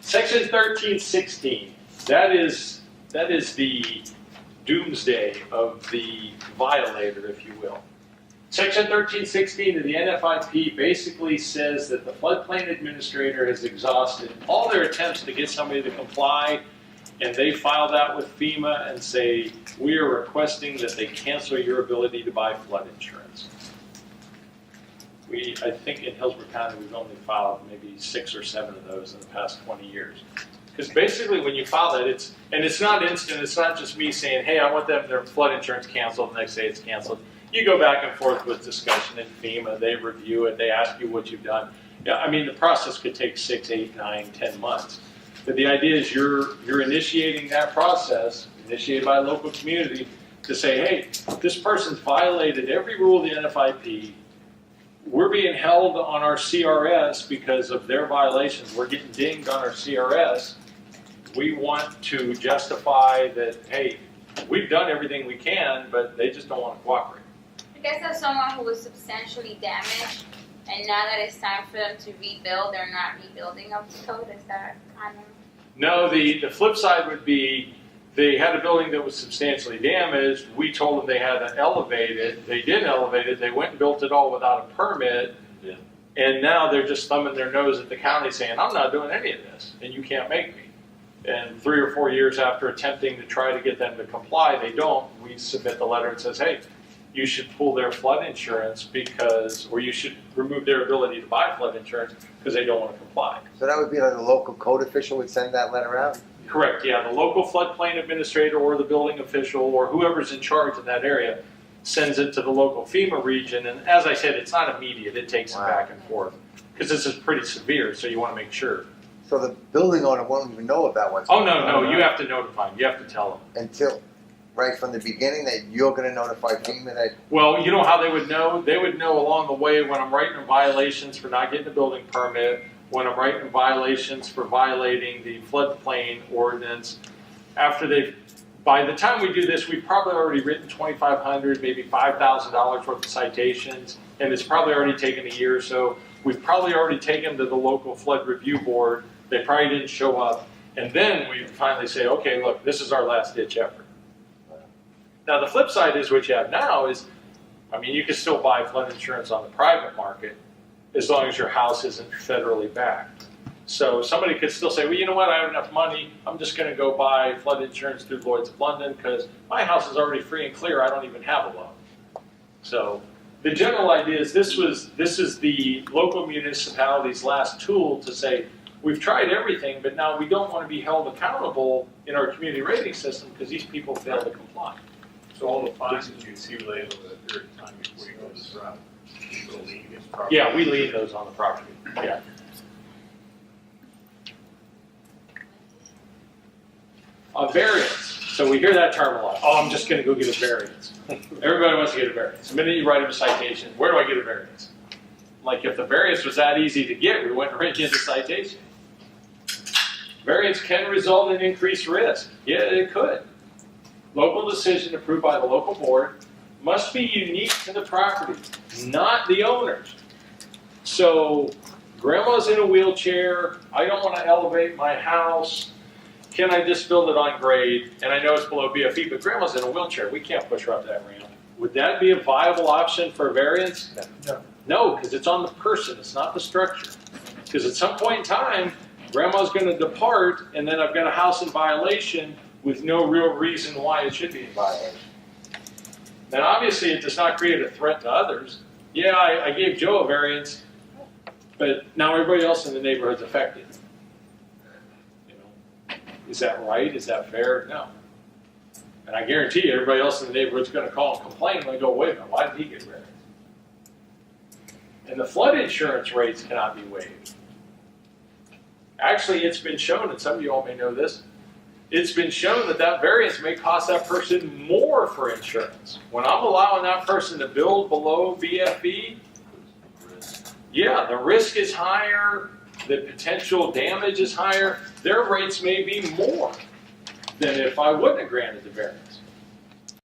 Section 1316, that is the doomsday of the violator, if you will. Section 1316 of the NFIP basically says that the floodplain administrator has exhausted all their attempts to get somebody to comply, and they file that with FEMA and say, we are requesting that they cancel your ability to buy flood insurance. I think in Hillsborough County we've only filed maybe 6 or 7 of those in the past 20 years. Because basically when you file that, it's not instant, it's not just me saying, hey, I want their flood insurance canceled, the next day it's canceled. You go back and forth with discussion in FEMA, they review it, they ask you what you've done. Yeah, I mean, the process could take 6, 8, 9, 10 months. But the idea is you're initiating that process, initiated by a local community, to say, hey, this person's violated every rule of the NFIP. We're being held on our CRS because of their violations. We're getting dinged on our CRS. We want to justify that, hey, we've done everything we can, but they just don't want to cooperate. I guess that's someone who was substantially damaged, and now that it's time for them to rebuild, they're not rebuilding up the code. Is that kind of? No, the flip side would be they had a building that was substantially damaged. We told them they had to elevate it. They didn't elevate it. They went and built it all without a permit. Yeah. And now they're just thumbing their nose at the county saying, I'm not doing any of this, and you can't make me. And 3 or 4 years after attempting to try to get them to comply, they don't. We submit the letter and says, hey, you should pull their flood insurance or you should remove their ability to buy flood insurance because they don't want to comply. So that would be like the local code official would send that letter out? Correct, yeah. The local floodplain administrator or the building official or whoever's in charge in that area sends it to the local FEMA region. And as I said, it's not immediate. It takes some back and forth because this is pretty severe, so you want to make sure. So the building owner won't even know about what's going on? Oh, no, you have to notify them. You have to tell them. Until, right from the beginning, that you're going to notify FEMA that... Well, you know how they would know? They would know along the way when I'm writing violations for not getting a building permit, when I'm writing violations for violating the floodplain ordinance. By the time we do this, we've probably already written $2,500, maybe $5,000 worth of citations, and it's probably already taken a year or so. We've probably already taken to the local flood review board. They probably didn't show up. And then we finally say, okay, look, this is our last ditch effort. Now the flip side is what you have now is, I mean, you can still buy flood insurance on the private market as long as your house isn't federally backed. So somebody could still say, well, you know what, I have enough money, I'm just going to go buy flood insurance through Lloyd's of London because my house is already free and clear, I don't even have a loan. So the general idea is this is the local municipality's last tool to say, we've tried everything, but now we don't want to be held accountable in our community rating system because these people fail to comply. So all the fines that you accumulate over that period of time before you go this route, you will lien against property? Yeah, we lien those on the property. Yeah. A variance. So we hear that term a lot. Oh, I'm just going to go get a variance. Everybody wants to get a variance. The minute you write them a citation, where do I get a variance? Like if the variance was that easy to get, we wouldn't write you the citation. Variance can result in increased risk. Yeah, it could. Local decision approved by the local board must be unique to the property, not the owners. So grandma's in a wheelchair, I don't want to elevate my house, can I just build it on grade? And I know it's below BFE, but grandma's in a wheelchair, we can't push her up that ramp. Would that be a viable option for a variance? No. No, because it's on the person, it's not the structure. Because at some point in time, grandma's going to depart, and then I've got a house in violation with no real reason why it should be in violation. And obviously it does not create a threat to others. Yeah, I gave Joe a variance, but now everybody else in the neighborhood's affected. You know, is that right? Is that fair? No. And I guarantee you everybody else in the neighborhood's going to call and complain and they go, wait a minute, why did he get variance? And the flood insurance rates cannot be waived. Actually, it's been shown, and some of you all may know this, it's been shown that that variance may cost that person more for insurance. When I'm allowing that person to build below VFE, yeah, the risk is higher, the potential damage is higher, their rates may be more than if I wouldn't have granted the variance.